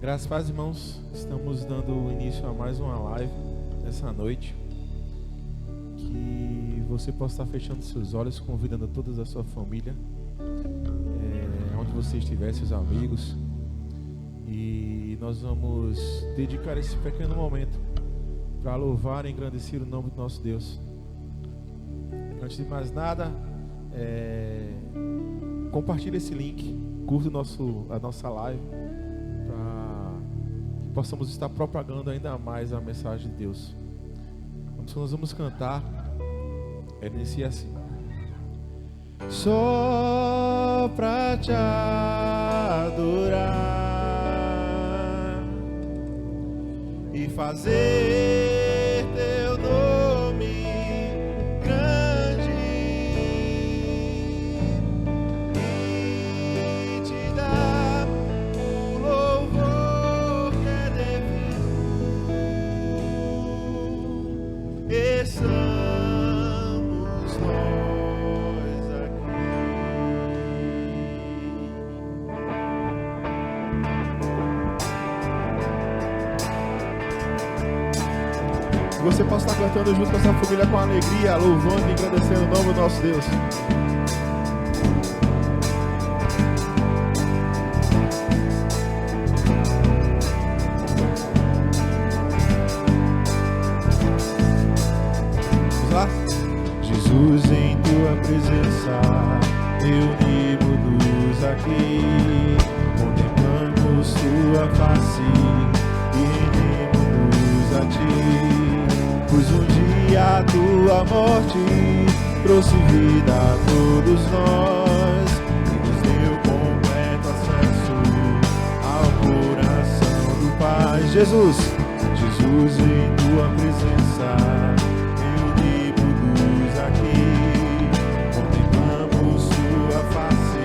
Graças a Deus, irmãos, estamos dando início a mais uma live nessa noite. Que você possa estar fechando seus olhos, convidando toda a sua família, onde você estiver, seus amigos. E nós vamos dedicar esse pequeno momento para louvar e engrandecer o nome do nosso Deus. Antes de mais nada, compartilhe esse link, curta a nossa live, para que possamos estar propagando ainda mais a mensagem de Deus. Quando nós vamos cantar, inicia assim: só pra te adorar e fazer teu nome grande e te dar o louvor que é devido. Estamos nós aqui. Você possa estar cantando junto com a sua família com alegria, louvando e agradecendo o nome do nosso Deus. Vamos lá? Jesus, em tua presença, reunimos-nos aqui, contemplamos tua face e rendemos-nos a ti. Pois um dia a tua morte trouxe vida a todos nós e nos deu completo acesso ao coração do Pai. Jesus, em tua presença, reunimos-nos aqui, contemplamos tua face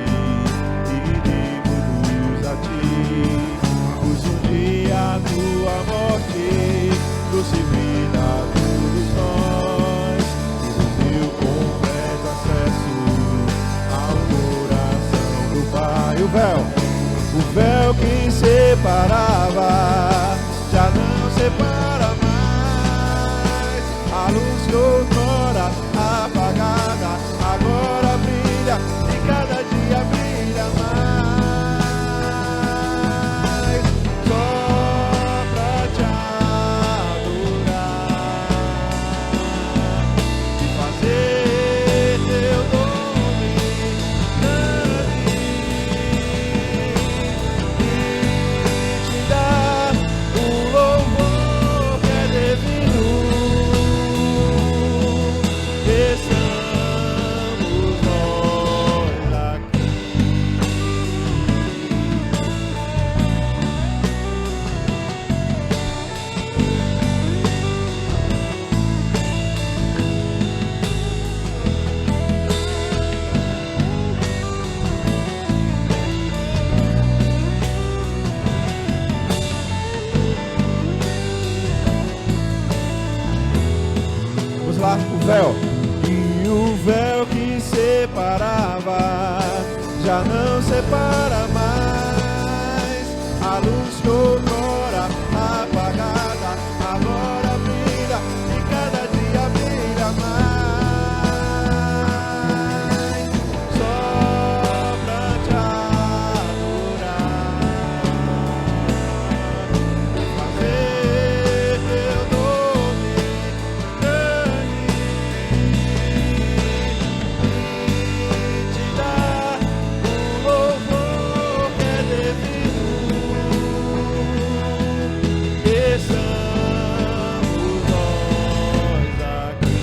e rendemos-nos a ti. Pois um dia a tua morte trouxe vida a todos nós e nos deu completo acesso ao coração do Pai. O véu que separava já não separa mais. A luz que outrora apagada agora brilha e cada dia brilha mais. Só pra te fazer teu nome grande e te dar o louvor que é devido. Estamos nós aqui. Vamos lá, o véu. E o véu que separava já não separa mais. A luz que outrora apagada agora brilha e cada dia brilha mais. Só pra te adorar, fazer teu nome grande e te dar o louvor que é devido. Estamos nós aqui.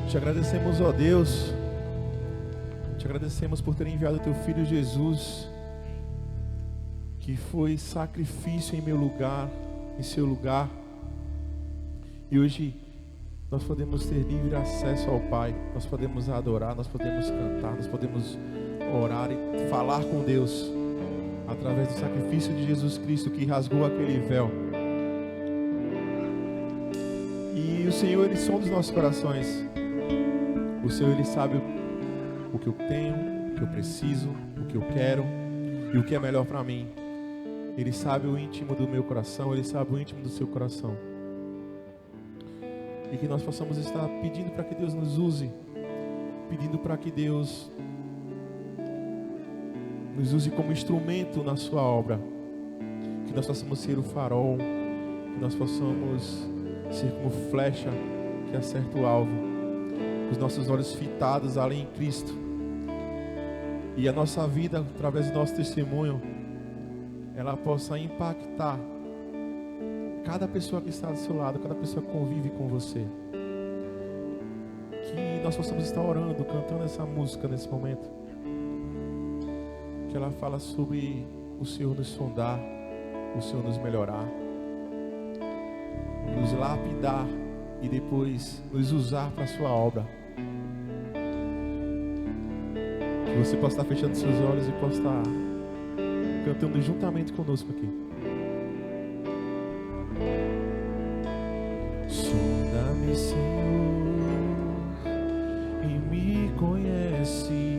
Te agradecemos, ó Deus, te agradecemos por ter enviado o teu Filho Jesus, que foi sacrifício em meu lugar, em seu lugar, E hoje nós podemos ter livre acesso ao Pai, nós podemos adorar, nós podemos cantar, nós podemos orar e falar com Deus através do sacrifício de Jesus Cristo que rasgou aquele véu. E o Senhor, Ele sonda os nossos corações. O Senhor, Ele sabe o que eu tenho, o que eu preciso, o que eu quero e o que é melhor para mim. Ele sabe o íntimo do meu coração, Ele sabe o íntimo do seu coração. E que nós possamos estar pedindo para que Deus nos use, pedindo para que Deus nos use como instrumento na sua obra, que nós possamos ser o farol, que nós possamos ser como flecha que acerta o alvo, com os nossos olhos fitados ali em Cristo, e a nossa vida, através do nosso testemunho, ela possa impactar cada pessoa que está do seu lado, cada pessoa que convive com você. Que nós possamos estar orando, cantando essa música nesse momento, que ela fala sobre o Senhor nos sondar, o Senhor nos melhorar, nos lapidar e depois nos usar para a sua obra. Que você possa estar fechando seus olhos e possa estar cantando juntamente conosco aqui. Sonda-me, Senhor, e me conhece.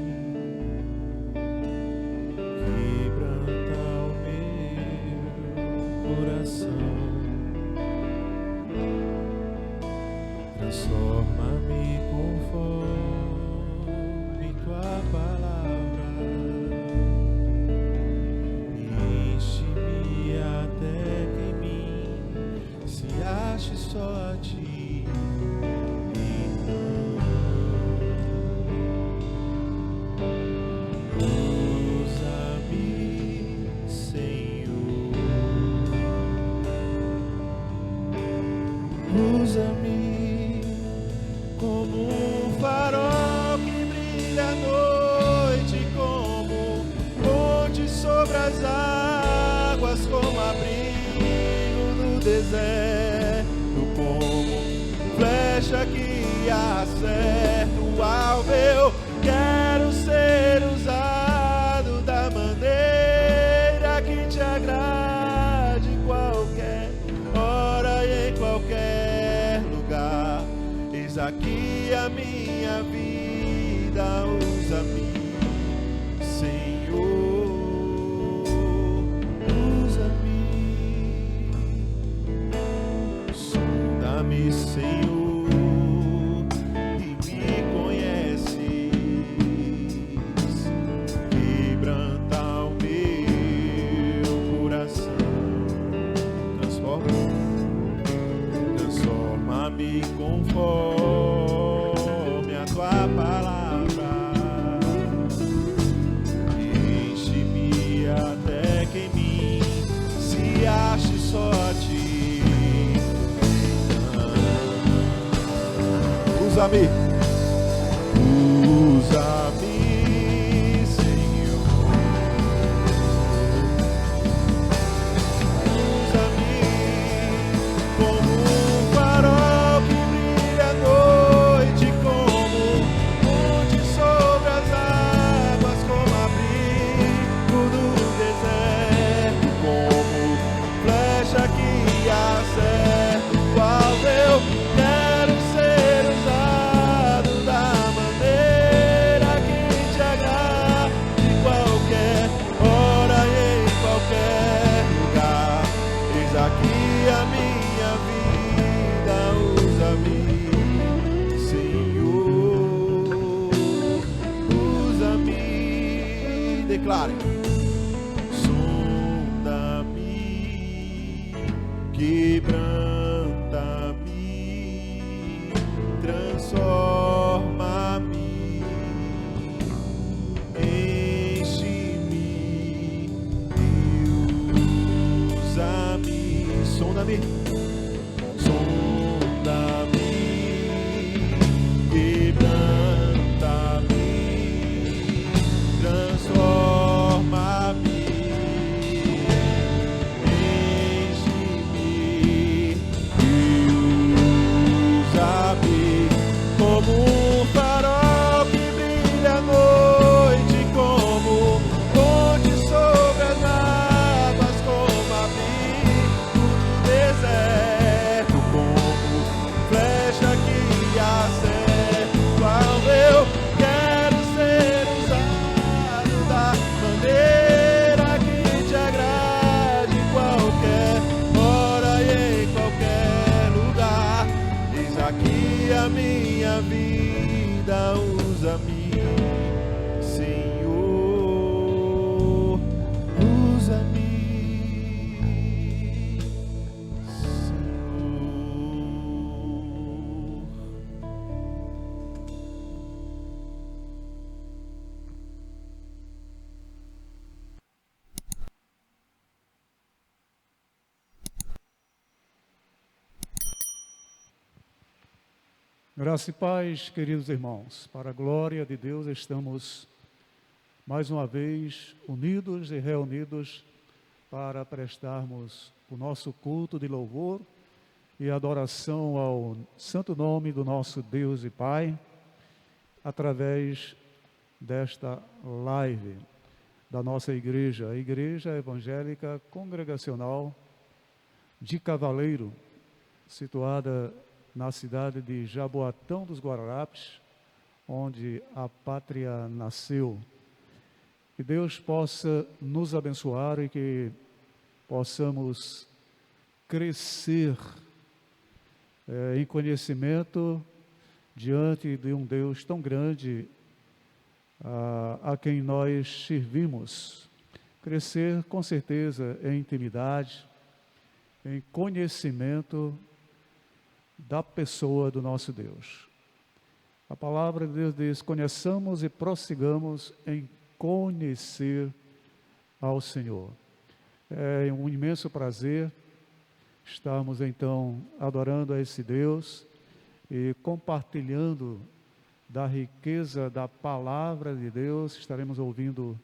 Quebranta o meu coração. Transforma-me conforme tua palavra. Enche-me até que em mim se ache só a ti. Usa-me como um farol que brilha à noite, como ponte sobre as águas, como abrigo no deserto, como flecha que acerta o alvo. Eu quero ser usado da maneira que te agrade, qualquer hora e em qualquer lugar. Eis aqui a minha vida, usa-me, Senhor, usa-me. Sonda-me, Senhor, e me conheces. Quebranta o meu coração. Transforma-me conforme a tua palavra. Enche-me até que em mim se ache só a ti. Usa-me, usa-me, Senhor. Usa-me como um farol que brilha à noite, como ponte sobre as águas, como abrigo no deserto, como flecha que acerta o alvo. Eu quero ser usado da maneira que te agrada, de qualquer hora e em qualquer lugar. Eis aqui a minha vida, usa-me, Senhor, usa-me. Declare. Sonda-me, quebranta-me, transforma-me, enche-me e usa-me. Sonda-me, sonda-me, quebranta-me, transforma-me, enche-me e minha vida, usa-me, Senhor, usa-me, Senhor. Graça e paz, queridos irmãos. Para a glória de Deus, estamos mais uma vez unidos e reunidos para prestarmos o nosso culto de louvor e adoração ao santo nome do nosso Deus e Pai, através desta live da nossa igreja, a Igreja Evangélica Congregacional de Cavaleiro, situada na cidade de Jaboatão dos Guararapes, onde a pátria nasceu. Que Deus possa nos abençoar e que possamos crescer em conhecimento diante de um Deus tão grande a quem nós servimos. Crescer com certeza em intimidade, em conhecimento da pessoa do nosso Deus. A palavra de Deus diz: conheçamos e prossigamos em conhecer ao Senhor. É um imenso prazer estarmos então adorando a esse Deus e compartilhando da riqueza da palavra de Deus. Estaremos ouvindo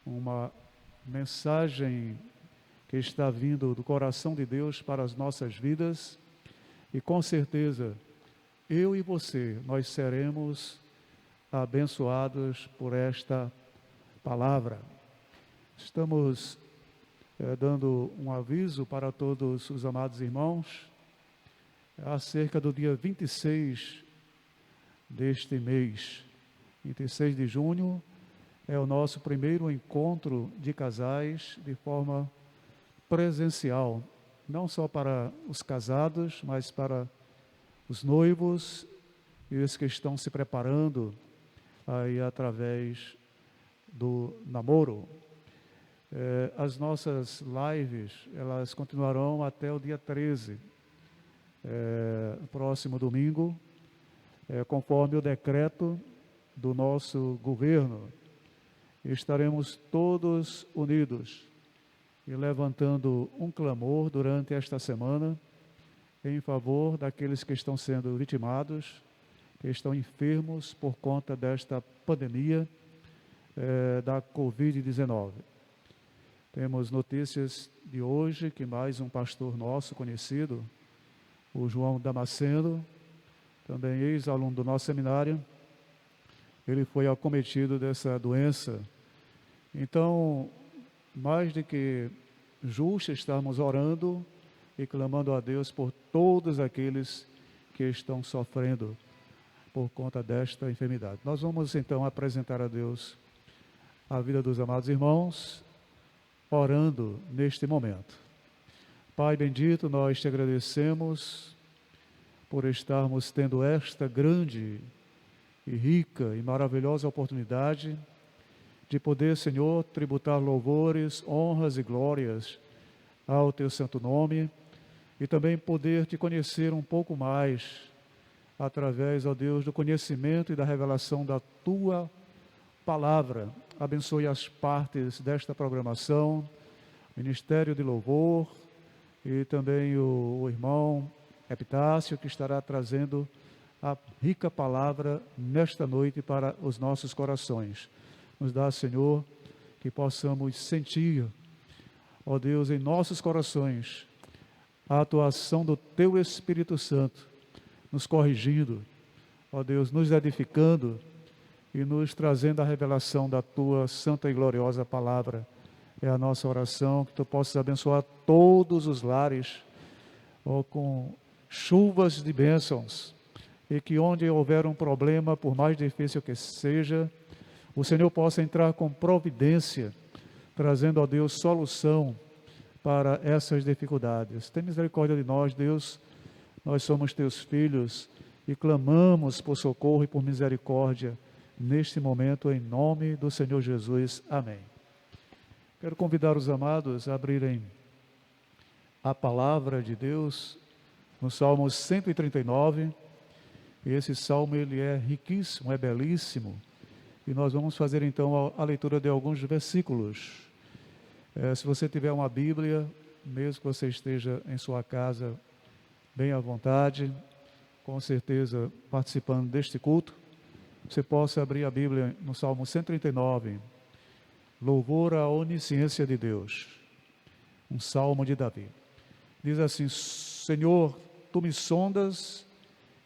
uma mensagem que está vindo do coração de Deus para as nossas vidas. E com certeza, eu e você, nós seremos abençoados por esta palavra. Estamos dando um aviso para todos os amados irmãos, acerca do dia 26 deste mês. 26 de junho é o nosso primeiro encontro de casais de forma presencial. Não só para os casados, mas para os noivos e os que estão se preparando aí através do namoro. As nossas lives, elas continuarão até o dia 13, próximo domingo, conforme o decreto do nosso governo. Estaremos todos unidos e levantando um clamor durante esta semana em favor daqueles que estão sendo vitimados, que estão enfermos por conta desta pandemia da Covid-19. Temos notícias de hoje que mais um pastor nosso conhecido, o João Damasceno, também ex-aluno do nosso seminário, ele foi acometido dessa doença. Então, mais do que justo estarmos orando e clamando a Deus por todos aqueles que estão sofrendo por conta desta enfermidade. Nós vamos então apresentar a Deus a vida dos amados irmãos, orando neste momento. Pai bendito, nós te agradecemos por estarmos tendo esta grande e rica e maravilhosa oportunidade de poder, Senhor, tributar louvores, honras e glórias ao Teu santo nome e também poder Te conhecer um pouco mais através, ó Deus, do conhecimento e da revelação da Tua palavra. Abençoe as partes desta programação, Ministério de Louvor e também o irmão Epitácio, que estará trazendo a rica palavra nesta noite para os nossos corações. Nos dá, Senhor, que possamos sentir, ó Deus, em nossos corações, a atuação do Teu Espírito Santo, nos corrigindo, ó Deus, nos edificando e nos trazendo a revelação da Tua santa e gloriosa palavra. É a nossa oração, que Tu possas abençoar todos os lares, ó, com chuvas de bênçãos, e que onde houver um problema, por mais difícil que seja, o Senhor possa entrar com providência, trazendo a Deus solução para essas dificuldades. Tem misericórdia de nós, Deus, nós somos Teus filhos e clamamos por socorro e por misericórdia neste momento, em nome do Senhor Jesus. Amém. Quero convidar os amados a abrirem a palavra de Deus no Salmo 139. E esse salmo ele é riquíssimo, é belíssimo. E nós vamos fazer então a leitura de alguns versículos. Se você tiver uma Bíblia, mesmo que você esteja em sua casa, bem à vontade, com certeza participando deste culto, você possa abrir a Bíblia no Salmo 139, louvor à onisciência de Deus, um salmo de Davi. Diz assim: Senhor, tu me sondas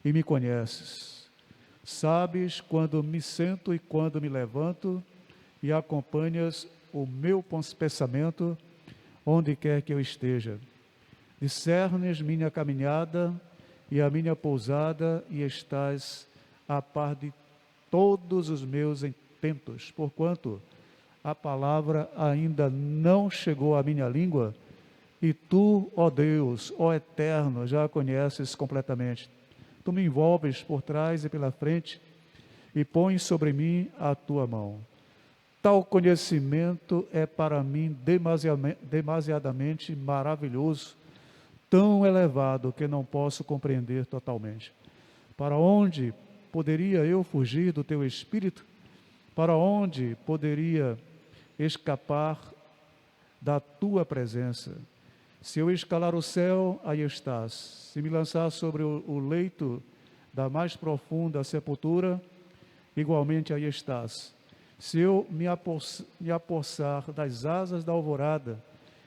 e me conheces, sabes quando me sento e quando me levanto, e acompanhas o meu pensamento onde quer que eu esteja. Discernes minha caminhada e a minha pousada, e estás a par de todos os meus intentos, porquanto a palavra ainda não chegou à minha língua, e tu, ó Deus, ó Eterno, já a conheces completamente. Tu me envolves por trás e pela frente, e pões sobre mim a tua mão. Tal conhecimento é para mim demasiadamente maravilhoso, tão elevado que não posso compreender totalmente. Para onde poderia eu fugir do teu Espírito? Para onde poderia escapar da tua presença? Se eu escalar o céu, aí estás. Se me lançar sobre o leito da mais profunda sepultura, igualmente aí estás. Se eu me apossar das asas da alvorada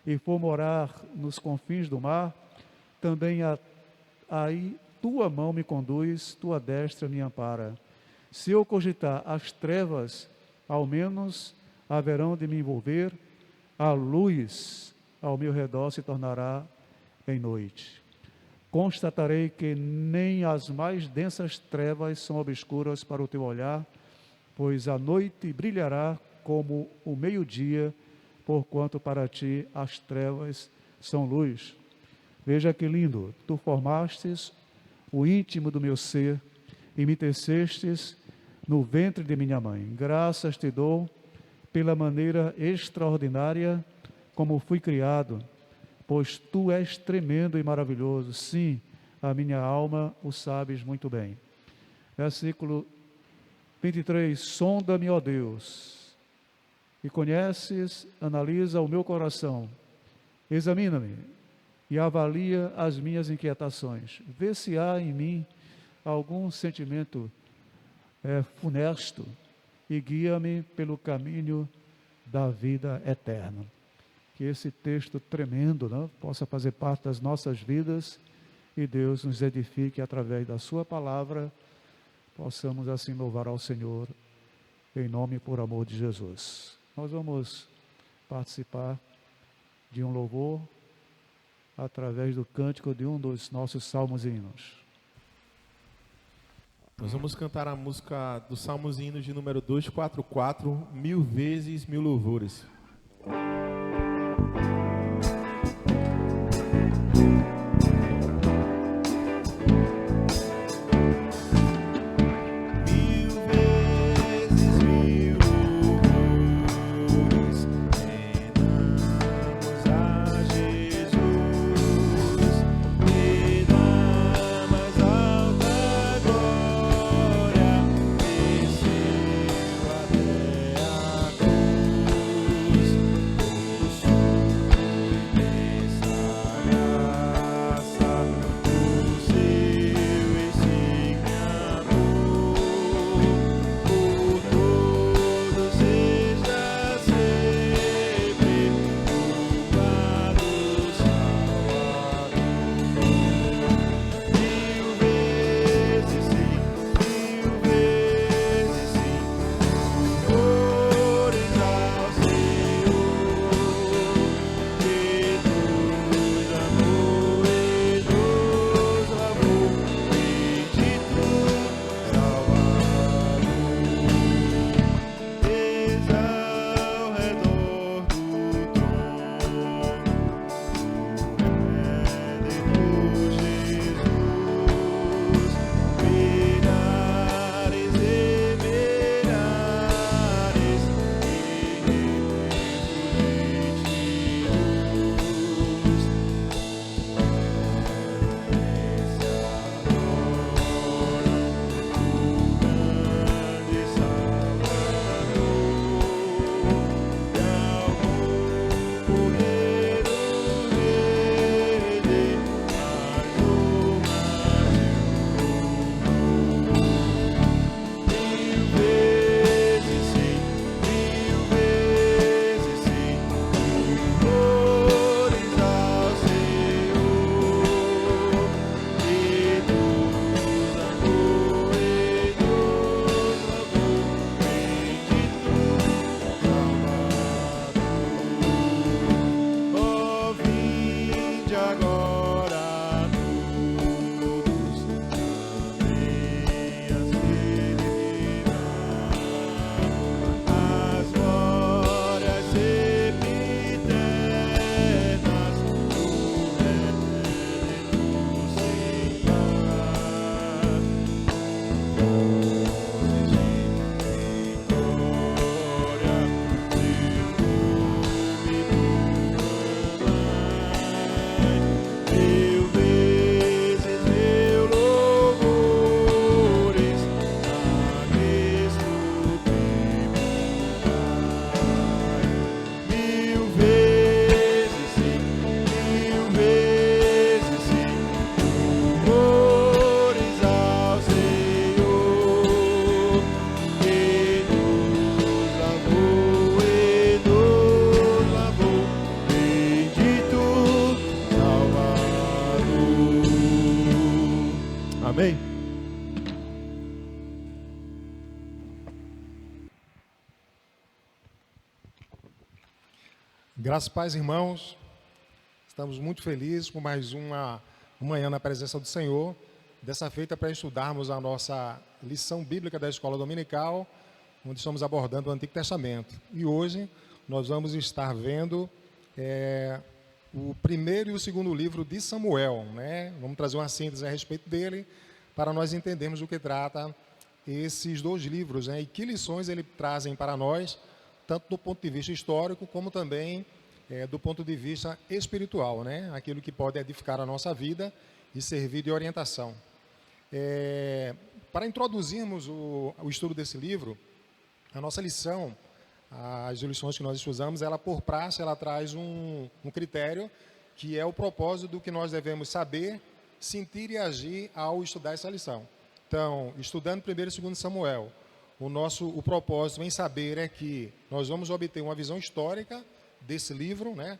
e for morar nos confins do mar, também aí tua mão me conduz, tua destra me ampara. Se eu cogitar as trevas, ao menos haverão de me envolver, a luz ao meu redor se tornará em noite. Constatarei que nem as mais densas trevas são obscuras para o teu olhar, pois a noite brilhará como o meio-dia, porquanto para ti as trevas são luz. Veja que lindo, tu formastes o íntimo do meu ser e me tecestes no ventre de minha mãe. Graças te dou pela maneira extraordinária como fui criado, pois tu és tremendo e maravilhoso. Sim, a minha alma o sabes muito bem. Versículo 23, sonda-me, ó Deus, e conheces, analisa o meu coração, examina-me e avalia as minhas inquietações. Vê se há em mim algum sentimento funesto e guia-me pelo caminho da vida eterna. Que esse texto tremendo, né, possa fazer parte das nossas vidas e Deus nos edifique através da sua palavra. Possamos assim louvar ao Senhor em nome e por amor de Jesus. Nós vamos participar de um louvor através do cântico de um dos nossos salmos e hinos. Nós vamos cantar a música do Salmos e Hinos de número 244, 1000 vezes 1000 louvores. Glória, Graças e paz, irmãos. Estamos muito felizes com mais uma manhã na presença do Senhor. Dessa feita para estudarmos a nossa lição bíblica da Escola Dominical, onde estamos abordando o Antigo Testamento. E hoje nós vamos estar vendo o primeiro e o segundo livro de Samuel, né? Vamos trazer uma síntese a respeito dele, para nós entendermos o que trata esses dois livros, né? E que lições ele trazem para nós, tanto do ponto de vista histórico, como também do ponto de vista espiritual, né? Aquilo que pode edificar a nossa vida e servir de orientação. Para introduzirmos o estudo desse livro, a nossa lição, as lições que nós estudamos, ela por praxe, ela traz um critério, que é o propósito do que nós devemos saber, sentir e agir ao estudar essa lição. Então, estudando 1º e 2º Samuel, o propósito em saber é que nós vamos obter uma visão histórica desse livro, né?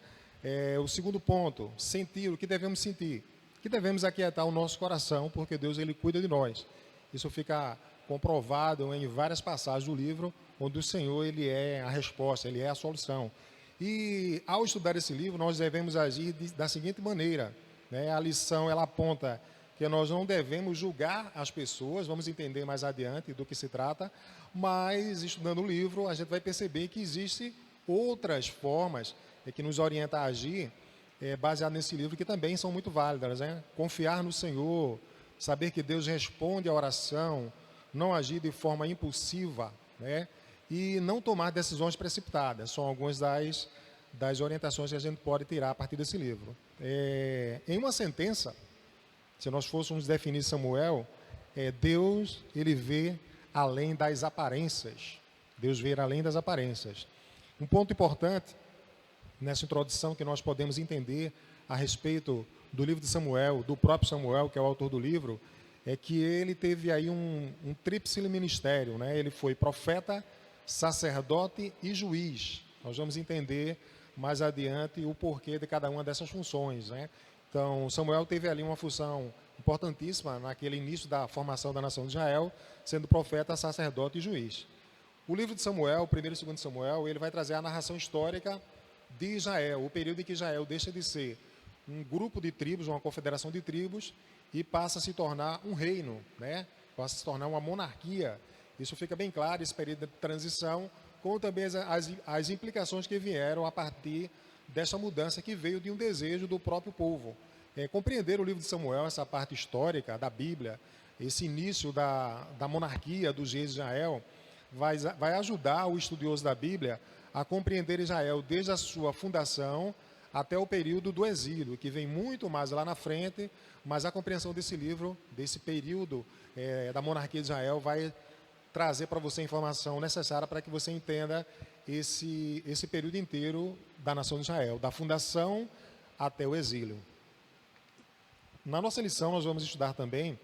O segundo ponto, sentir, o que devemos sentir, que devemos aquietar o nosso coração, porque Deus ele cuida de nós. Isso fica comprovado em várias passagens do livro, onde o Senhor ele é a resposta, ele é a solução. E ao estudar esse livro, nós devemos agir da seguinte maneira, né? A lição ela aponta que nós não devemos julgar as pessoas, vamos entender mais adiante do que se trata, mas estudando o livro a gente vai perceber que existem outras formas que nos orientam a agir, baseado nesse livro, que também são muito válidas, né? Confiar no Senhor, saber que Deus responde à oração, não agir de forma impulsiva, né? E não tomar decisões precipitadas, são algumas das orientações que a gente pode tirar a partir desse livro. Em uma sentença, se nós fôssemos definir Samuel, Deus ele vê além das aparências. Deus vê além das aparências. Um ponto importante nessa introdução que nós podemos entender a respeito do livro de Samuel, do próprio Samuel, que é o autor do livro, é que ele teve aí um tríplice ministério, né? Ele foi profeta, sacerdote e juiz. Nós vamos entender mais adiante o porquê de cada uma dessas funções, né? Então, Samuel teve ali uma função importantíssima naquele início da formação da nação de Israel, sendo profeta, sacerdote e juiz. O livro de Samuel, 1º e 2º Samuel, ele vai trazer a narração histórica de Israel, o período em que Israel deixa de ser um grupo de tribos, uma confederação de tribos, e passa a se tornar um reino, né? Passa a se tornar uma monarquia. Isso fica bem claro, esse período de transição, como também as implicações que vieram a partir dessa mudança que veio de um desejo do próprio povo. Compreender o livro de Samuel, essa parte histórica da Bíblia, esse início da monarquia dos reis de Israel, vai ajudar o estudioso da Bíblia a compreender Israel desde a sua fundação até o período do exílio, que vem muito mais lá na frente, mas a compreensão desse livro, desse período da monarquia de Israel, vai trazer para você a informação necessária para que você entenda esse período inteiro da nação de Israel, da fundação até o exílio. Na nossa lição nós vamos estudar também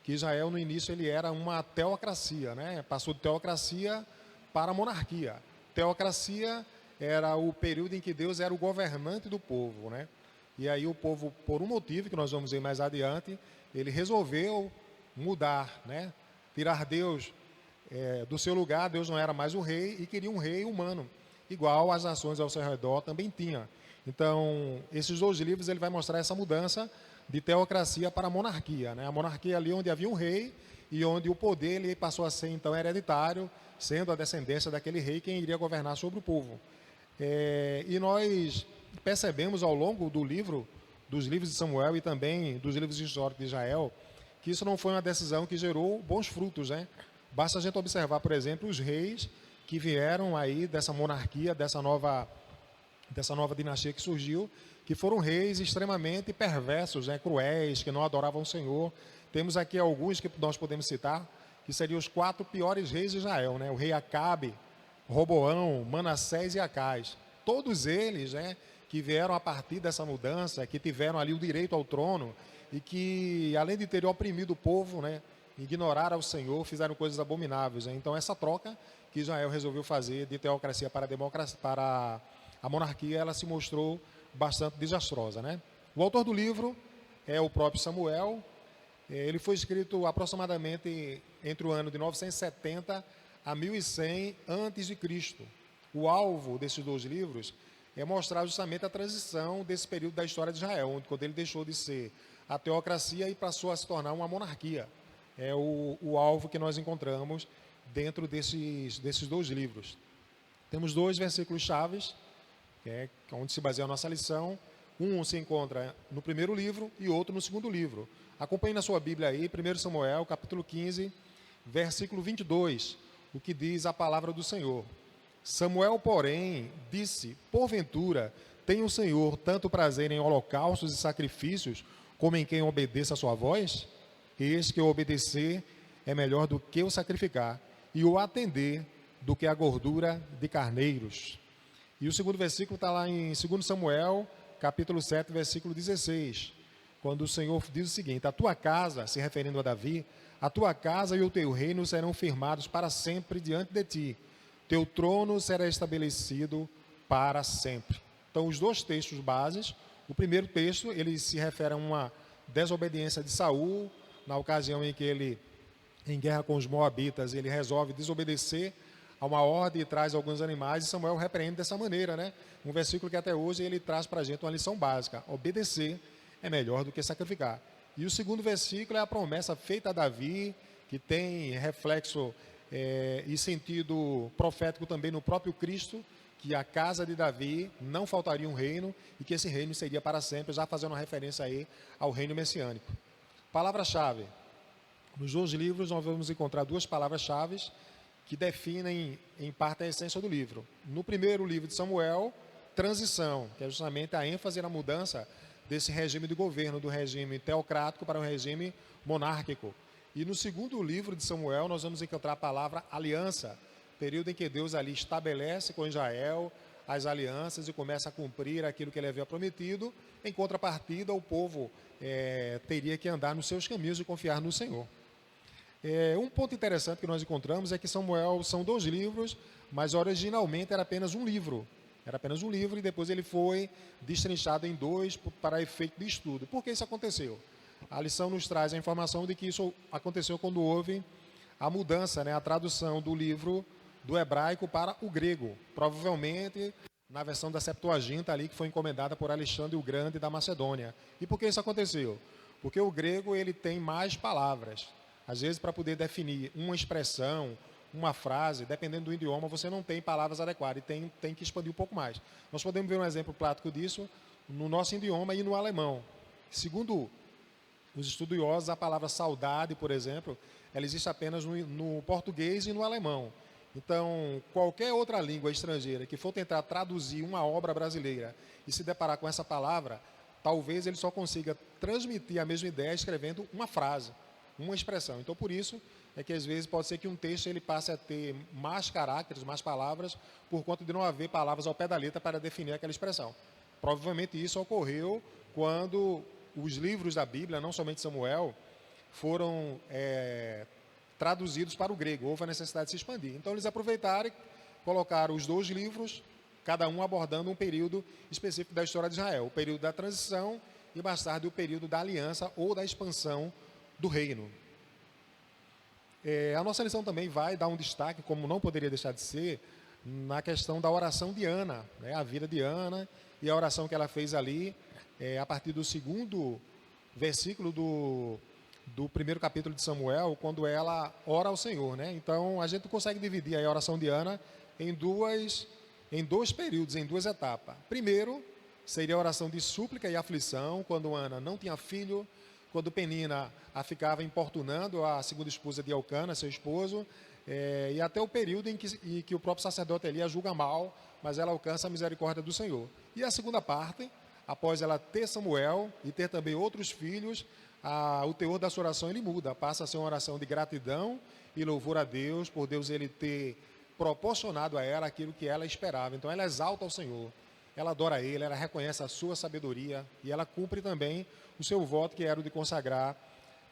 que Israel no início ele era uma teocracia, né? Passou de teocracia para monarquia. Teocracia era o período em que Deus era o governante do povo, né? E aí o povo, por um motivo que nós vamos ver mais adiante, ele resolveu mudar, né? Tirar Deus do seu lugar. Deus não era mais o rei e queria um rei humano, igual as nações ao seu redor também tinham. Então, esses dois livros ele vai mostrar essa mudança de teocracia para monarquia, né? A monarquia ali onde havia um rei e onde o poder ele passou a ser então hereditário, sendo a descendência daquele rei quem iria governar sobre o povo. E nós percebemos ao longo do livro, dos livros de Samuel e também dos livros históricos de Israel, que isso não foi uma decisão que gerou bons frutos, né? Basta a gente observar, por exemplo, os reis que vieram aí dessa monarquia, dessa nova dinastia que surgiu, que foram reis extremamente perversos, né, cruéis, que não adoravam o Senhor. Temos aqui alguns que nós podemos citar, que seriam os 4 piores reis de Israel, né? O rei Acabe, Roboão, Manassés e Acais. Todos eles, né, que vieram a partir dessa mudança, que tiveram ali o direito ao trono e que, além de terem oprimido o povo, né, ignoraram o Senhor, fizeram coisas abomináveis, né? Então, essa troca que Israel resolveu fazer de teocracia para a democracia, para a monarquia, ela se mostrou bastante desastrosa, né? O autor do livro é o próprio Samuel. Ele foi escrito aproximadamente entre o ano de 970 a 1100 a.C. O alvo desses dois livros é mostrar justamente a transição desse período da história de Israel, onde quando ele deixou de ser a teocracia e passou a se tornar uma monarquia. É o alvo que nós encontramos dentro desses dois livros. Temos dois versículos chaves, que é onde se baseia a nossa lição. Um se encontra no primeiro livro e outro no segundo livro. Acompanhe na sua Bíblia aí, 1 Samuel, capítulo 15, versículo 22, o que diz a palavra do Senhor. Samuel, porém, disse: porventura, tem o Senhor tanto prazer em holocaustos e sacrifícios, como em quem obedeça a sua voz? Eis que o obedecer é melhor do que o sacrificar, e o atender do que a gordura de carneiros. E o segundo versículo está lá em 2 Samuel, capítulo 7, versículo 16, quando o Senhor diz o seguinte: a tua casa, se referindo a Davi, a tua casa e o teu reino serão firmados para sempre diante de ti. Teu trono será estabelecido para sempre. Então, os dois textos bases. O primeiro texto, ele se refere a uma desobediência de Saul, na ocasião em que ele, em guerra com os moabitas, ele resolve desobedecer a uma ordem e traz alguns animais, e Samuel repreende dessa maneira, né? Um versículo que até hoje ele traz para a gente uma lição básica: obedecer é melhor do que sacrificar. E o segundo versículo é a promessa feita a Davi, que tem reflexo e sentido profético também no próprio Cristo, que a casa de Davi não faltaria um reino e que esse reino seria para sempre, já fazendo uma referência aí ao reino messiânico. Palavra-chave. Nos dois livros nós vamos encontrar duas palavras-chave que definem em parte a essência do livro. No primeiro livro de Samuel, transição, que é justamente a ênfase na mudança desse regime de governo, do regime teocrático para um regime monárquico. E no segundo livro de Samuel nós vamos encontrar a palavra aliança, período em que Deus ali estabelece com Israel as alianças e começa a cumprir aquilo que ele havia prometido. Em contrapartida, o povo teria que andar nos seus caminhos e confiar no Senhor. Um ponto interessante que nós encontramos é que Samuel são dois livros, mas originalmente era apenas um livro. Era apenas um livro e depois ele foi destrinchado em dois para efeito de estudo. Por que isso aconteceu? A lição nos traz a informação de que isso aconteceu quando houve a mudança, a tradução do livro do hebraico para o grego, provavelmente na versão da Septuaginta ali, que foi encomendada por Alexandre o Grande da Macedônia. E por que isso aconteceu? Porque o grego ele tem mais palavras. Às vezes, para poder definir uma expressão, uma frase, dependendo do idioma, você não tem palavras adequadas e tem que expandir um pouco mais. Nós podemos ver um exemplo prático disso no nosso idioma e no alemão. Segundo os estudiosos, a palavra saudade, por exemplo, ela existe apenas no português e no alemão. Então, qualquer outra língua estrangeira que for tentar traduzir uma obra brasileira e se deparar com essa palavra, talvez ele só consiga transmitir a mesma ideia escrevendo uma frase, uma expressão. Então, por isso é que às vezes pode ser que um texto ele passe a ter mais caracteres, mais palavras, por conta de não haver palavras ao pé da letra para definir aquela expressão. Provavelmente isso ocorreu quando os livros da Bíblia, não somente Samuel, foram traduzidos para o grego. Houve a necessidade de se expandir. Então, eles aproveitaram e colocaram os dois livros, cada um abordando um período específico da história de Israel. O período da transição e, mais tarde, o período da aliança ou da expansão do reino. A nossa lição também vai dar um destaque, como não poderia deixar de ser, na questão da oração de Ana, a vida de Ana e a oração que ela fez ali, a partir do segundo versículo do primeiro capítulo de Samuel, quando ela ora ao Senhor. Então, a gente consegue dividir a oração de Ana em dois períodos, em duas etapas. Primeiro, seria a oração de súplica e aflição, quando Ana não tinha filho, quando Penina a ficava importunando a segunda esposa de Elcana, seu esposo, e até o período em que o próprio sacerdote Eli a julga mal, mas ela alcança a misericórdia do Senhor. E a segunda parte, após ela ter Samuel e ter também outros filhos, o teor da sua oração ele muda, passa a ser uma oração de gratidão e louvor a Deus, por Deus ele ter proporcionado a ela aquilo que ela esperava. Então ela exalta ao Senhor, ela adora a Ele, ela reconhece a sua sabedoria e ela cumpre também o seu voto, que era o de consagrar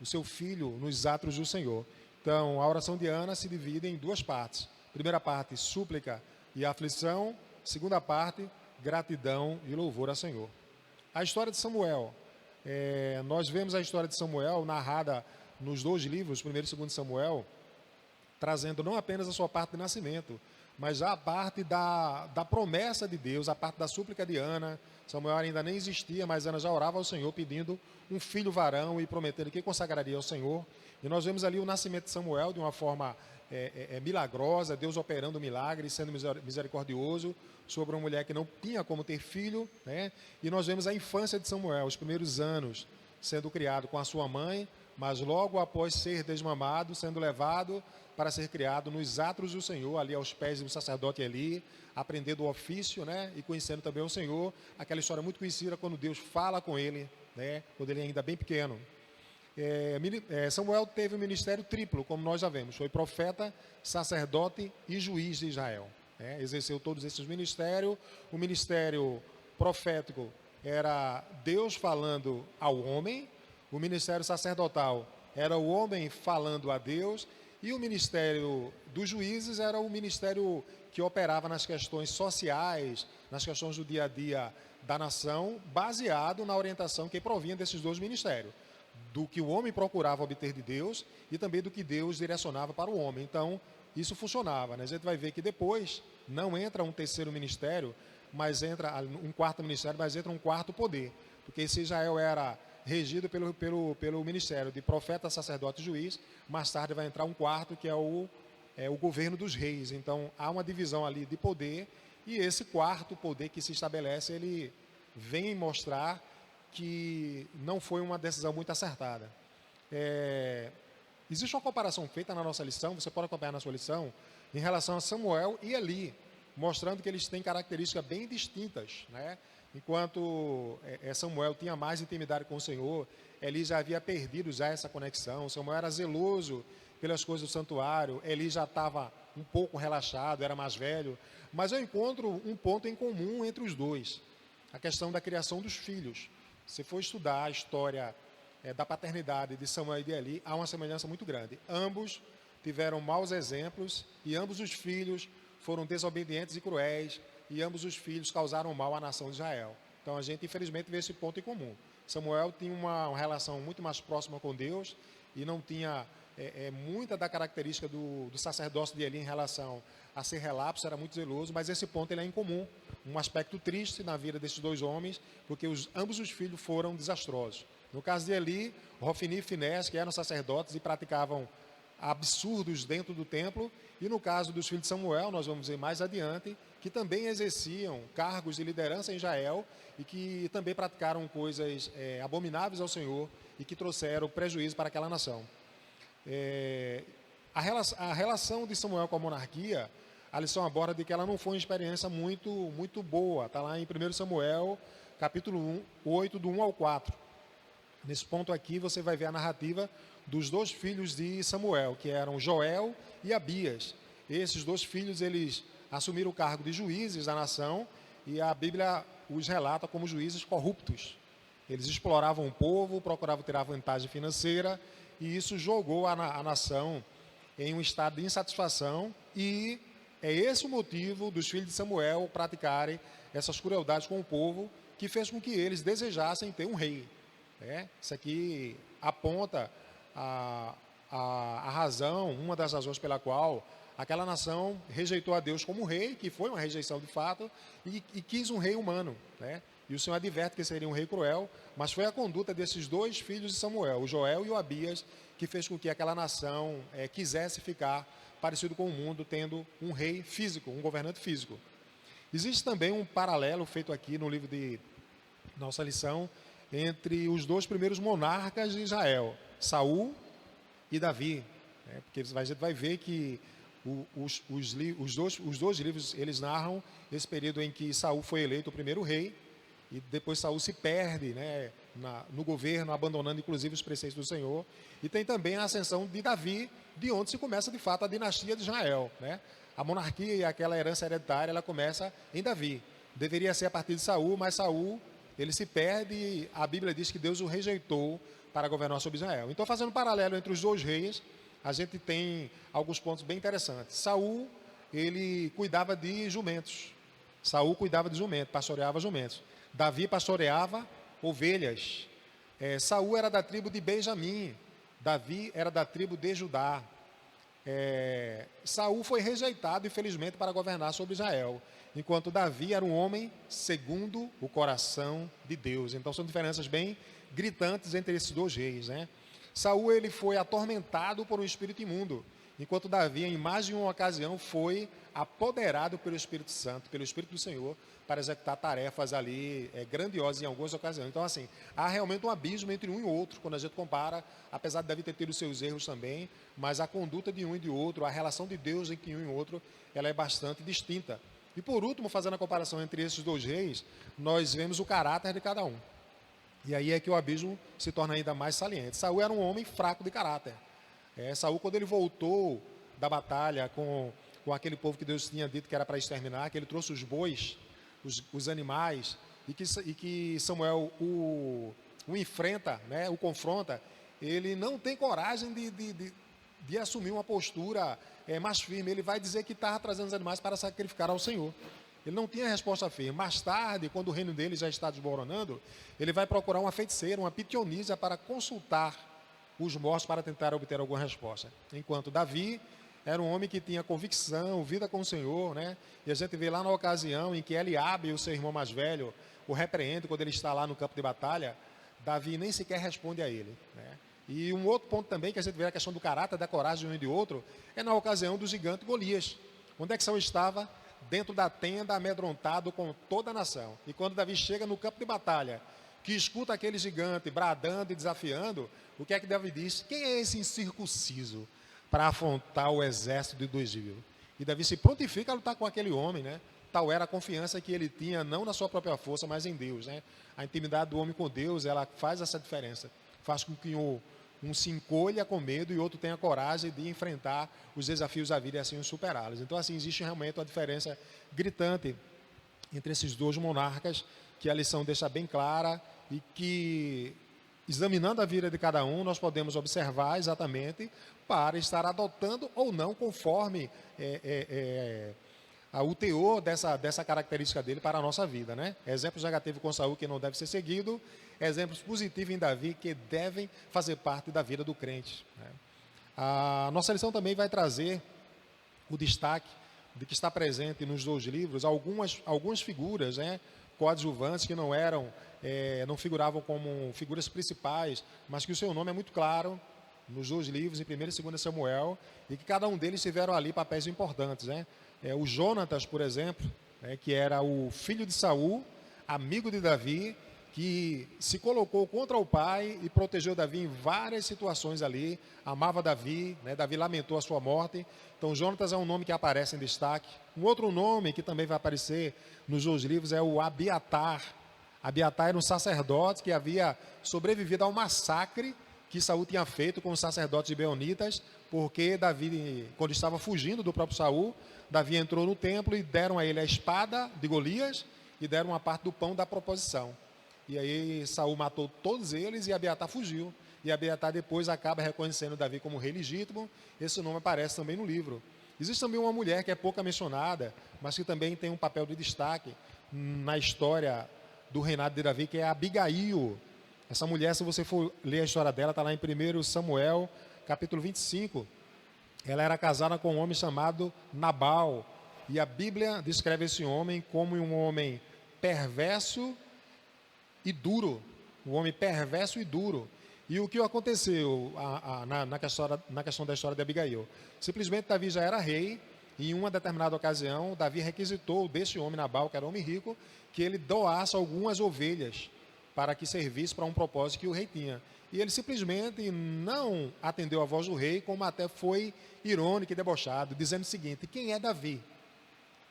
o seu filho nos atos do Senhor. Então, a oração de Ana se divide em duas partes. Primeira parte, súplica e aflição. Segunda parte, gratidão e louvor ao Senhor. A história de Samuel. Nós vemos a história de Samuel narrada nos dois livros, 1º e 2º Samuel, trazendo não apenas a sua parte de nascimento, mas já a parte da promessa de Deus, a parte da súplica de Ana. Samuel ainda nem existia, mas Ana já orava ao Senhor pedindo um filho varão e prometendo que consagraria ao Senhor. E nós vemos ali o nascimento de Samuel de uma forma milagrosa, Deus operando milagres, sendo misericordioso sobre uma mulher que não tinha como ter filho, né? E nós vemos a infância de Samuel, os primeiros anos sendo criado com a sua mãe, mas logo após ser desmamado, sendo levado para ser criado nos atos do Senhor, ali aos pés do sacerdote Eli, aprendendo o ofício, né? E conhecendo também o Senhor. Aquela história muito conhecida quando Deus fala com ele, né? Quando ele é ainda bem pequeno. Samuel teve um ministério triplo, como nós já vemos. Foi profeta, sacerdote e juiz de Israel, né? Exerceu todos esses ministérios. O ministério profético era Deus falando ao homem. O ministério sacerdotal era o homem falando a Deus. E o ministério dos juízes era o ministério que operava nas questões sociais, nas questões do dia a dia da nação, baseado na orientação que provinha desses dois ministérios, do que o homem procurava obter de Deus e também do que Deus direcionava para o homem. Então, isso funcionava, né? A gente vai ver que depois não entra um terceiro ministério, mas entra um quarto ministério, mas entra um quarto poder, porque se Israel era regido pelo ministério de profeta, sacerdote e juiz, mais tarde vai entrar um quarto, que é o governo dos reis. Então, há uma divisão ali de poder, e esse quarto poder que se estabelece, ele vem mostrar que não foi uma decisão muito acertada. Existe uma comparação feita na nossa lição, você pode acompanhar na sua lição, em relação a Samuel e Eli, mostrando que eles têm características bem distintas, né? Enquanto Samuel tinha mais intimidade com o Senhor, Eli já havia perdido já essa conexão. Samuel era zeloso pelas coisas do santuário, Eli já estava um pouco relaxado, era mais velho. Mas eu encontro um ponto em comum entre os dois, a questão da criação dos filhos. Se for estudar a história da paternidade de Samuel e de Eli, há uma semelhança muito grande. Ambos tiveram maus exemplos e ambos os filhos foram desobedientes e cruéis, e ambos os filhos causaram mal à nação de Israel. Então a gente infelizmente vê esse ponto em comum. Samuel tinha uma relação muito mais próxima com Deus e não tinha muita da característica do sacerdócio de Eli em relação a ser relapso, era muito zeloso, mas esse ponto ele é incomum, um aspecto triste na vida desses dois homens, porque ambos os filhos foram desastrosos. No caso de Eli, Hofni e Finés, que eram sacerdotes e praticavam absurdos dentro do templo, e no caso dos filhos de Samuel, nós vamos ver mais adiante, que também exerciam cargos de liderança em Israel e que também praticaram coisas abomináveis ao Senhor e que trouxeram prejuízo para aquela nação. A relação de Samuel com a monarquia, a lição aborda de que ela não foi uma experiência muito boa. Está lá em 1 Samuel, capítulo 8, do 1 ao 4. Nesse ponto aqui você vai ver a narrativa dos dois filhos de Samuel, que eram Joel e Abias. Esses dois filhos, eles assumiram o cargo de juízes da nação e a Bíblia os relata como juízes corruptos. Eles exploravam o povo, procuravam tirar vantagem financeira e isso jogou a nação em um estado de insatisfação e é esse o motivo dos filhos de Samuel praticarem essas crueldades com o povo que fez com que eles desejassem ter um rei. Isso aqui aponta a razão, uma das razões pela qual aquela nação rejeitou a Deus como rei, que foi uma rejeição de fato, e quis um rei humano, né? E o Senhor adverte que seria um rei cruel, mas foi a conduta desses dois filhos de Samuel, o Joel e o Abias, que fez com que aquela nação quisesse ficar parecido com o mundo, tendo um rei físico, um governante físico. Existe também um paralelo feito aqui no livro de nossa lição entre os dois primeiros monarcas de Israel, Saul e Davi, né? Porque a gente vai ver que os dois livros eles narram esse período em que Saul foi eleito o primeiro rei e depois Saul se perde, né, no governo, abandonando inclusive os preceitos do Senhor. E tem também a ascensão de Davi, de onde se começa de fato a dinastia de Israel, né? A monarquia e aquela herança hereditária ela começa em Davi. Deveria ser a partir de Saul, mas Saul ele se perde e a Bíblia diz que Deus o rejeitou para governar sobre Israel. Então, fazendo um paralelo entre os dois reis, a gente tem alguns pontos bem interessantes. Saul, ele cuidava de jumentos. Saul cuidava de jumentos, pastoreava jumentos. Davi pastoreava ovelhas. Saul era da tribo de Benjamim. Davi era da tribo de Judá. Saul foi rejeitado, infelizmente, para governar sobre Israel, enquanto Davi era um homem segundo o coração de Deus. Então são diferenças bem gritantes entre esses dois reis, né? Saul, ele foi atormentado por um espírito imundo, enquanto Davi, em mais de uma ocasião, foi apoderado pelo Espírito Santo, pelo Espírito do Senhor, para executar tarefas ali grandiosas em algumas ocasiões. Então, assim, há realmente um abismo entre um e outro, quando a gente compara, apesar de Davi ter tido seus erros também, mas a conduta de um e de outro, a relação de Deus entre um e outro, ela é bastante distinta. E por último, fazendo a comparação entre esses dois reis, nós vemos o caráter de cada um. E aí é que o abismo se torna ainda mais saliente. Saul era um homem fraco de caráter. Saul, quando ele voltou da batalha com aquele povo que Deus tinha dito que era para exterminar, que ele trouxe os bois, os animais, e que Samuel o enfrenta, né, o confronta, ele não tem coragem de assumir uma postura mais firme. Ele vai dizer que estava trazendo os animais para sacrificar ao Senhor. Ele não tinha resposta firme. Mais tarde, quando o reino dele já está desmoronando, ele vai procurar uma feiticeira, uma pitionisa, para consultar os mortos para tentar obter alguma resposta. Enquanto Davi era um homem que tinha convicção, vida com o Senhor, né? E a gente vê lá na ocasião em que Eliabe, o seu irmão mais velho, o repreende quando ele está lá no campo de batalha, Davi nem sequer responde a ele, né? E um outro ponto também que a gente vê a questão do caráter, da coragem de um e de outro, é na ocasião do gigante Golias. Onde é que Saul estava? Dentro da tenda, amedrontado com toda a nação. E quando Davi chega no campo de batalha, que escuta aquele gigante bradando e desafiando, o que é que Davi diz? Quem é esse incircunciso para afrontar o exército de 2.000? E Davi se prontifica a lutar com aquele homem, né? Tal era a confiança que ele tinha, não na sua própria força, mas em Deus, né? A intimidade do homem com Deus, ela faz essa diferença. Faz com que um se encolha com medo e outro tenha coragem de enfrentar os desafios da vida e assim superá-los. Então, assim, existe realmente uma diferença gritante entre esses dois monarcas, que a lição deixa bem clara e que, examinando a vida de cada um, nós podemos observar exatamente para estar adotando ou não conforme o teor dessa característica dele para a nossa vida, né? Exemplos negativos com Saul que não deve ser seguido, exemplos positivos em Davi que devem fazer parte da vida do crente, né? A nossa lição também vai trazer o destaque de que está presente nos dois livros algumas figuras, né, coadjuvantes que não figuravam como figuras principais, mas que o seu nome é muito claro nos dois livros, em 1 e 2 Samuel, e que cada um deles tiveram ali papéis importantes, né? O Jonatas, por exemplo, né, que era o filho de Saul, amigo de Davi, que se colocou contra o pai e protegeu Davi em várias situações ali, amava Davi, né? Davi lamentou a sua morte. Então Jonatas é um nome que aparece em destaque. Um outro nome que também vai aparecer nos dois livros é o Abiatar. Abiatar era um sacerdote que havia sobrevivido ao massacre que Saul tinha feito com os sacerdotes gibeonitas, porque Davi, quando estava fugindo do próprio Saul, Davi entrou no templo e deram a ele a espada de Golias e deram uma parte do pão da proposição. E aí Saul matou todos eles e Abiatar fugiu. E Abiatar depois acaba reconhecendo Davi como rei legítimo. Esse nome aparece também no livro. Existe também uma mulher que é pouca mencionada, mas que também tem um papel de destaque na história do reinado de Davi, que é Abigail. Essa mulher, se você for ler a história dela, está lá em 1 Samuel, capítulo 25. Ela era casada com um homem chamado Nabal. E a Bíblia descreve esse homem como um homem perverso e duro. Um homem perverso e duro. E o que aconteceu na questão da história de Abigail? Simplesmente Davi já era rei, e em uma determinada ocasião, Davi requisitou desse homem Nabal, que era um homem rico, que ele doasse algumas ovelhas para que servisse para um propósito que o rei tinha. E ele simplesmente não atendeu a voz do rei, como até foi irônico e debochado, dizendo o seguinte: quem é Davi?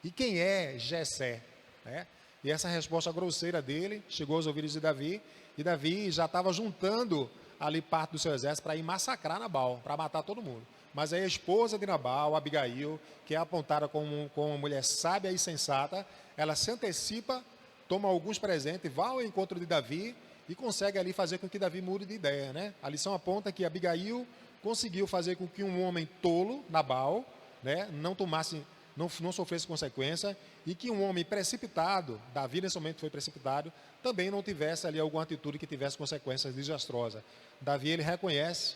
E quem é Jessé? Né? E essa resposta grosseira dele chegou aos ouvidos de Davi, e Davi já estava juntando ali parte do seu exército para ir massacrar Nabal, para matar todo mundo. Mas aí a esposa de Nabal, Abigail, que é apontada como uma mulher sábia e sensata, ela se antecipa, toma alguns presentes, vai ao encontro de Davi e consegue ali fazer com que Davi mude de ideia, né? A lição aponta que Abigail conseguiu fazer com que um homem tolo, Nabal, né, não sofresse consequência, e que um homem precipitado, Davi nesse momento foi precipitado, também não tivesse ali alguma atitude que tivesse consequências desastrosas. Davi, ele reconhece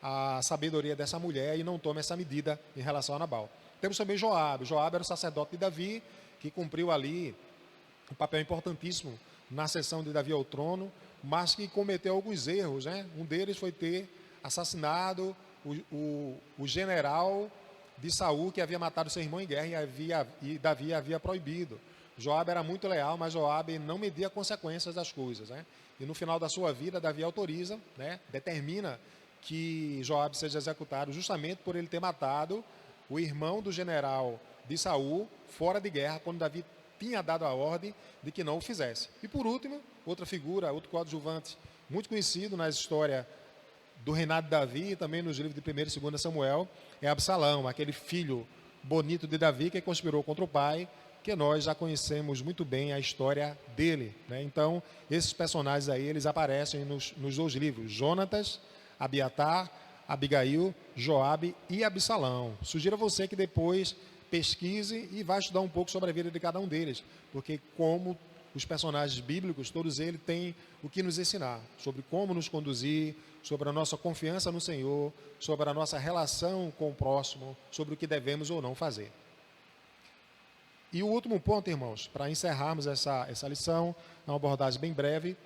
a sabedoria dessa mulher e não tome essa medida em relação a Nabal. Temos também Joabe. Joabe era o sacerdote de Davi, que cumpriu ali um papel importantíssimo na ascensão de Davi ao trono, mas que cometeu alguns erros, né? Um deles foi ter assassinado o general de Saul, que havia matado seu irmão em guerra e Davi havia proibido. Joabe era muito leal, mas Joabe não media consequências das coisas, né? E no final da sua vida, Davi autoriza, né? Determina que Joabe seja executado justamente por ele ter matado o irmão do general de Saul fora de guerra, quando Davi tinha dado a ordem de que não o fizesse. E por último, outra figura, outro coadjuvante muito conhecido na história do reinado de Davi e também nos livros de 1º e 2º Samuel, é Absalão, aquele filho bonito de Davi que conspirou contra o pai, que nós já conhecemos muito bem a história dele, né? Então, esses personagens aí, eles aparecem nos 2 livros, Jonatas, Abiatar, Abigail, Joabe e Absalão. Sugiro a você que depois pesquise e vá estudar um pouco sobre a vida de cada um deles, porque como os personagens bíblicos, todos eles têm o que nos ensinar, sobre como nos conduzir, sobre a nossa confiança no Senhor, sobre a nossa relação com o próximo, sobre o que devemos ou não fazer. E o último ponto, irmãos, para encerrarmos essa lição, é uma abordagem bem breve.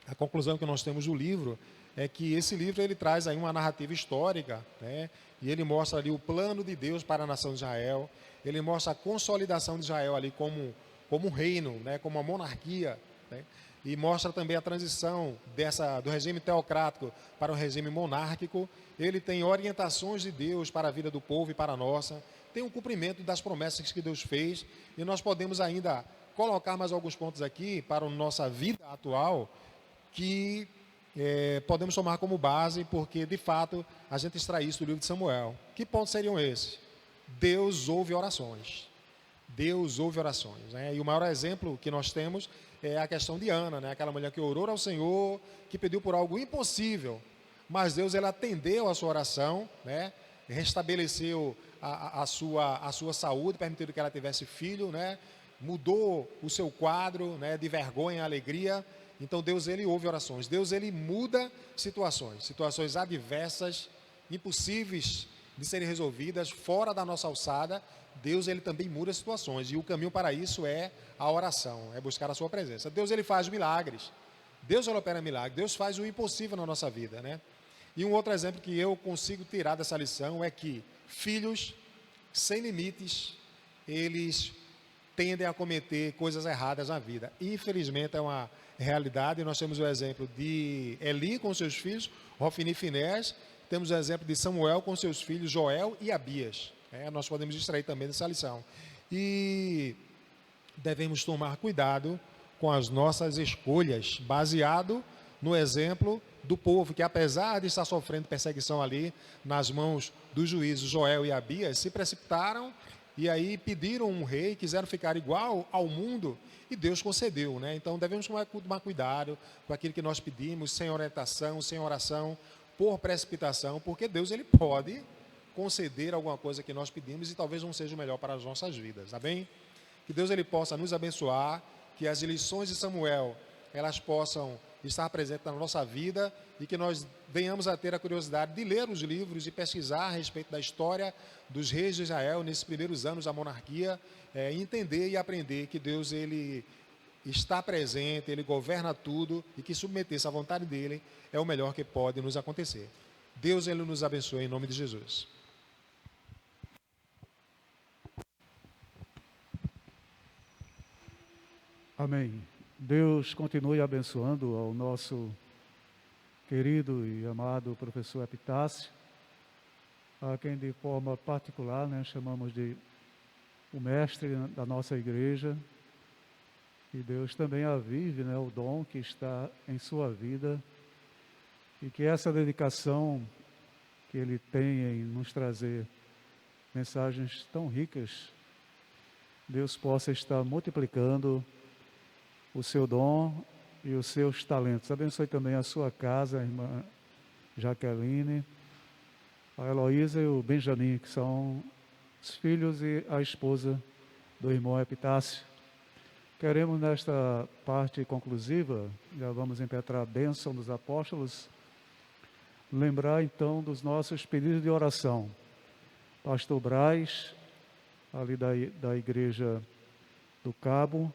A conclusão que nós temos do livro é que esse livro ele traz aí uma narrativa histórica, né? E ele mostra ali o plano de Deus para a nação de Israel, ele mostra a consolidação de Israel ali como um reino, né? Como uma monarquia, né? E mostra também a transição do regime teocrático para o regime monárquico. Ele tem orientações de Deus para a vida do povo e para a nossa, tem um cumprimento das promessas que Deus fez, e nós podemos ainda colocar mais alguns pontos aqui para a nossa vida atual, que podemos tomar como base, porque de fato a gente extrai isso do livro de Samuel. Que pontos seriam esses? Deus ouve orações. Deus ouve orações, né? E o maior exemplo que nós temos é a questão de Ana, né? Aquela mulher que orou ao Senhor, que pediu por algo impossível, mas Deus ele atendeu a sua oração, né? Restabeleceu a sua saúde, permitindo que ela tivesse filho, né? Mudou o seu quadro, né? De vergonha a alegria. Então Deus ele ouve orações, Deus ele muda situações adversas, impossíveis de serem resolvidas, fora da nossa alçada. Deus ele também muda situações, e o caminho para isso é a oração, é buscar a sua presença. Deus ele faz milagres, Deus ele opera milagres, Deus faz o impossível na nossa vida, né? E um outro exemplo que eu consigo tirar dessa lição é que filhos sem limites, eles tendem a cometer coisas erradas na vida. Infelizmente é uma realidade. Nós temos o exemplo de Eli com seus filhos, Hofni e Finés. Temos o exemplo de Samuel com seus filhos, Joel e Abias. Nós podemos extrair também dessa lição. E devemos tomar cuidado com as nossas escolhas, baseado no exemplo do povo, que apesar de estar sofrendo perseguição ali nas mãos dos juízes Joel e Abias, se precipitaram e aí pediram um rei, quiseram ficar igual ao mundo, e Deus concedeu, né? Então devemos tomar cuidado com aquilo que nós pedimos, sem orientação, sem oração, por precipitação, porque Deus ele pode conceder alguma coisa que nós pedimos e talvez não seja o melhor para as nossas vidas, tá bem? Que Deus ele possa nos abençoar, que as lições de Samuel elas possam estar presentes na nossa vida, e que nós venhamos a ter a curiosidade de ler os livros e pesquisar a respeito da história dos reis de Israel nesses primeiros anos da monarquia, entender e aprender que Deus ele está presente, ele governa tudo, e que submeter-se à vontade dele é o melhor que pode nos acontecer. Deus ele nos abençoe em nome de Jesus. Amém. Deus continue abençoando ao nosso querido e amado professor Epitácio, a quem de forma particular, né, chamamos de o mestre da nossa igreja, e Deus também avive, né, o dom que está em sua vida, e que essa dedicação que ele tem em nos trazer mensagens tão ricas, Deus possa estar multiplicando o seu dom e os seus talentos. Abençoe também a sua casa, a irmã Jaqueline, a Heloísa e o Benjamin, que são os filhos e a esposa do irmão Epitácio. Queremos, nesta parte conclusiva, já vamos impetrar a bênção dos apóstolos, lembrar então dos nossos pedidos de oração. Pastor Braz, ali da Igreja do Cabo,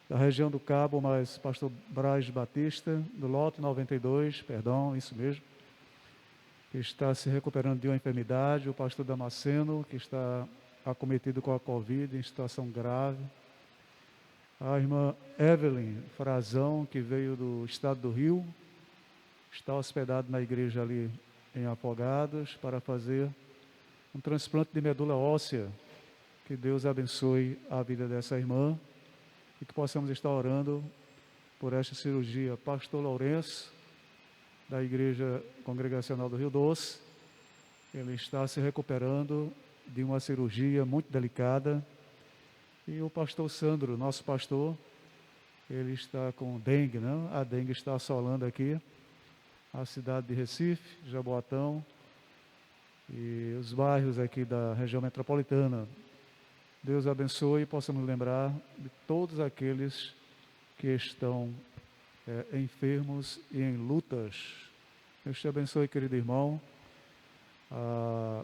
da região do Cabo, mas Pastor Braz Batista, do lote 92, isso mesmo, que está se recuperando de uma enfermidade, o pastor Damasceno, que está acometido com a Covid, em situação grave, a irmã Evelyn Frazão, que veio do estado do Rio, está hospedado na igreja ali em Afogados, para fazer um transplante de medula óssea. Que Deus abençoe a vida dessa irmã e que possamos estar orando por esta cirurgia. Pastor Lourenço, da Igreja Congregacional do Rio Doce, ele está se recuperando de uma cirurgia muito delicada. E o pastor Sandro, nosso pastor, ele está com dengue, né? A dengue está assolando aqui a cidade de Recife, Jaboatão e os bairros aqui da região metropolitana. Deus abençoe e possamos lembrar de todos aqueles que estão enfermos e em lutas. Deus te abençoe, querido irmão. A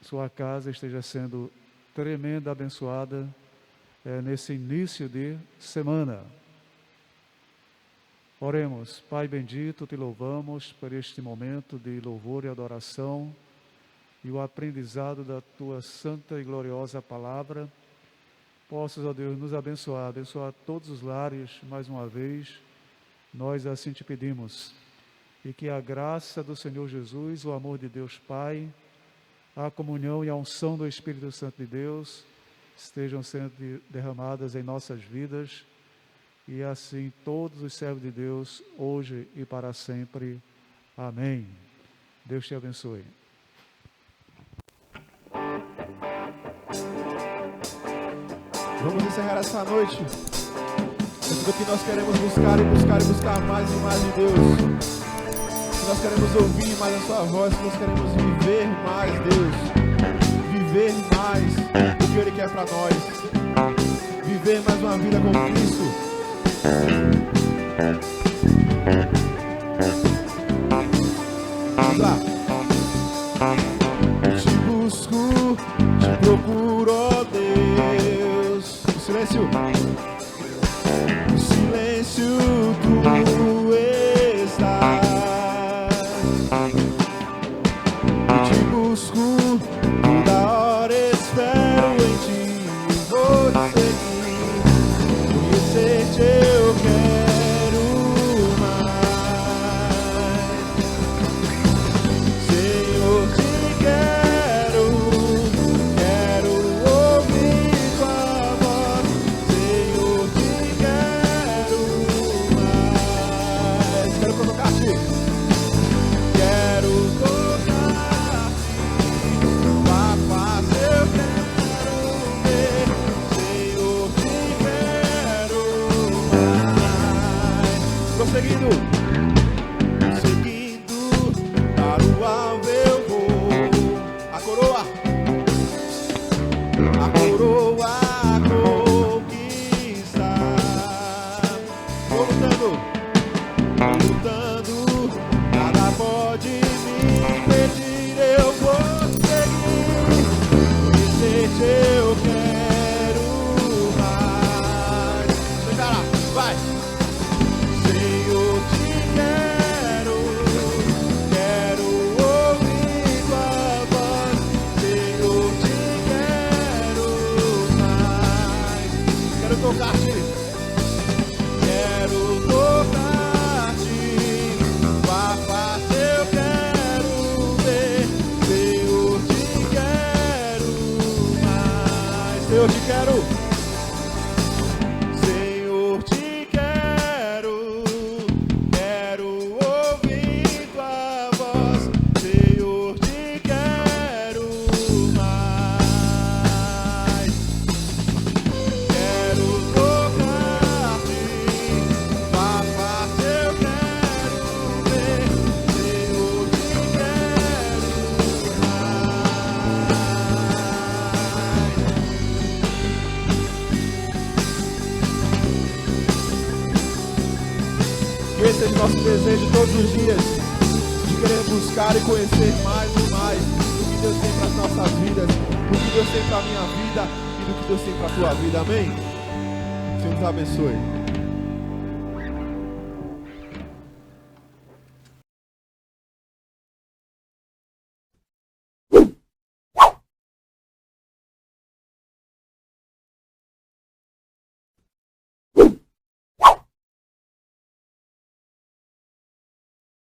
sua casa esteja sendo tremenda, abençoada nesse início de semana. Oremos. Pai bendito, te louvamos por este momento de louvor e adoração e o aprendizado da tua santa e gloriosa palavra. Possas, ó Deus, nos abençoar todos os lares, mais uma vez, nós assim te pedimos. E que a graça do Senhor Jesus, o amor de Deus Pai, a comunhão e a unção do Espírito Santo de Deus estejam sendo derramadas em nossas vidas, e assim todos os servos de Deus, hoje e para sempre. Amém. Deus te abençoe. Vamos encerrar essa noite. Tudo que nós queremos buscar e buscar e buscar mais e mais de Deus. Que nós queremos ouvir mais a sua voz, que nós queremos viver mais, Deus. Viver mais do que Ele quer para nós. Viver mais uma vida com Cristo. Vamos lá. Te busco, te procuro, ó Deus. Silêncio. Silêncio, tu estás. Eu te busco, toda hora espero em ti. Vou te seguir, conhecer-te eu quero mais. Senhor, te quero ouvir tua voz. Senhor, te quero mais. Quero tocar-te. Quero tocar-te. Papai, eu quero ver. Senhor, te quero mais. Prosseguindo. Para o alvo eu vou. A coroa conquistar. Vou lutando, nada pode me impedir. Eu vou seguir, conhecer-te eu quero mais. Cara, vai. Senhor, te quero ouvir tua voz. Senhor, te quero mais. Quero tocar-te. Quero tocar-te. Papai, eu quero ver. Senhor, te quero mais. Senhor, te quero. Senhor, te quero ouvir tua voz. Senhor, te quero mais. Quero tocar-te, papai, eu quero ver. Senhor, te quero mais. seja nosso desejo todos os dias, de querer buscar e conhecer mais e mais do que Deus tem para as nossas vidas, do que Deus tem para a minha vida e do que Deus tem para a tua vida. Amém? Senhor nos abençoe.